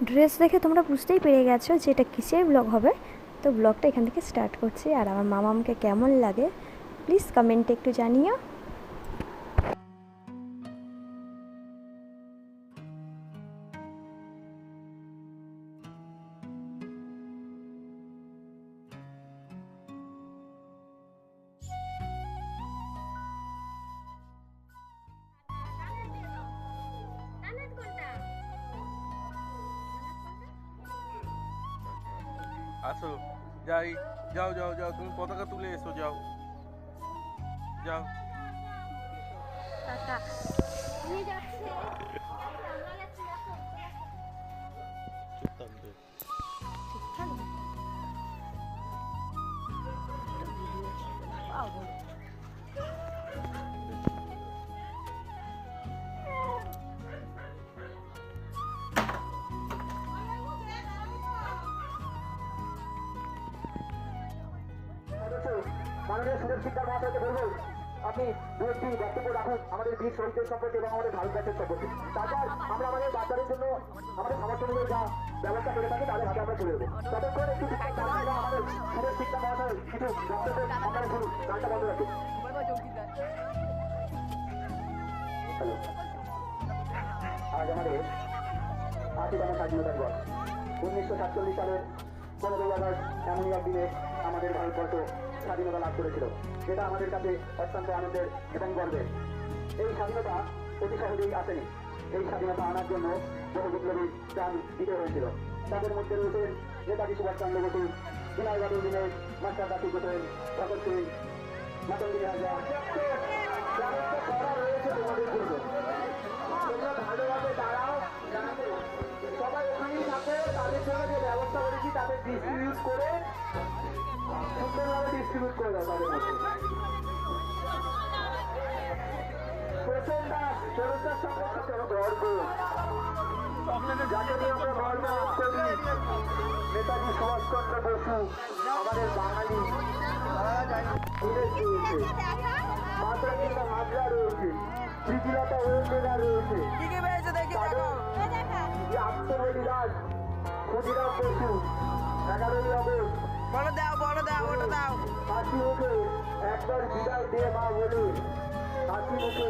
Dress দেখে তোমরা বুঝতেই পেরে গেছো যে এটা কিসের ব্লগ হবে। তো ব্লগটা এখান থেকে স্টার্ট করছি। আর আমার মামামকে কেমন লাগে প্লিজ কমেন্টে একটু জানিও। আসো, যাই, যাও যাও যাও, তুমি পতাকা তুলে এসো, যাও যাও। টাটা নিয়ে যাচ্ছে আমরা যাচ্ছি দেখো চুপ থাকবে। ঠিক থাকবে পাগল মাননীয় সুরেশ শিক্ষা মহাশয়কে বলবো আপনি দু একটি বক্তব্য রাখুন আমাদের বীর শহীদদের সম্পর্কে এবং আমাদের ভারত দেশের সম্পর্কে। তারপর আমরা আমাদের বাচ্চাদের জন্য আমাদের সমর্থনের যা ব্যবস্থা করে থাকি তাদের হাতে আমরা তুলে দেবো। ততক্ষণ একটু আমাদের সুরেশ শিক্ষা মহাশয় কিছু বক্তব্য আপনারা শুনুন, গানটা বন্ধ রাখুন। আজ আমাদের ৮০তম স্বাধীনতা দিবস। ১৯৪৭ সালের ১৫ই আগস্ট এমনই একদিনে আমাদের ভারতবর্ষ স্বাধীনতা লাভ করেছিল, যেটা আমাদের কাছে অত্যন্ত আনন্দের এবং গর্বের। এই স্বাধীনতা অতি সহজেই আসেনি। এই স্বাধীনতা আনার জন্য বহু বিপ্লবী প্রাণ দিতে হয়েছিল। তাদের মধ্যে রয়েছেন নেতাজি সুভাষচন্দ্র বসু, বিনয় বাদল দীনেশ, মাস্টার দাসী গোসেন, ভগৎ সিং, মাতঙ্গিনী হাজরা। রয়েছে তোমাদের জন্য, তোমরা ভালোভাবে দাঁড়াও। সবাই ওখানেই থাকো, তাদের জন্য যে ব্যবস্থা করেছি তাদের ডিস্ট্রিবিউট করে সুন্দরভাবে ডিস্ট্রিবিউট করে দাও তাদের মধ্যে। প্রসেন দাস চরুদার সম্পর্কে গর্ব, যাকে নিয়ে আমরা গর্ব করি। নেতাজি সুভাষচন্দ্র বসু আমাদের বাঙালি রয়েছে, মাতঙ্গিনী হাজরা রয়েছে, প্রীতিলতা ওয়েন্দ্রা রয়েছে, আত্মবলিদান ক্ষুদিরাম বসু 11ই আগস্ট হাসি মুখে একবার বিদায় দিয়ে মা বলে হাসি মুখে